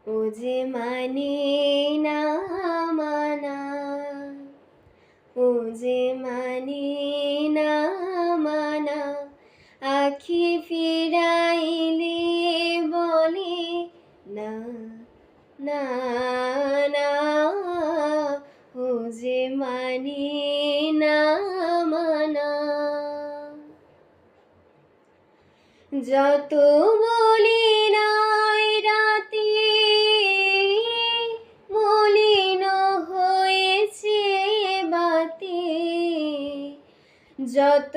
ও যে মানে না মানা, ও যে মানে না মানা, আখি ফিরাইলে বলে না না না, ও যে মানে না মানা। যত বলি নাই রাতে মলিন হয়েছে বাতি, যত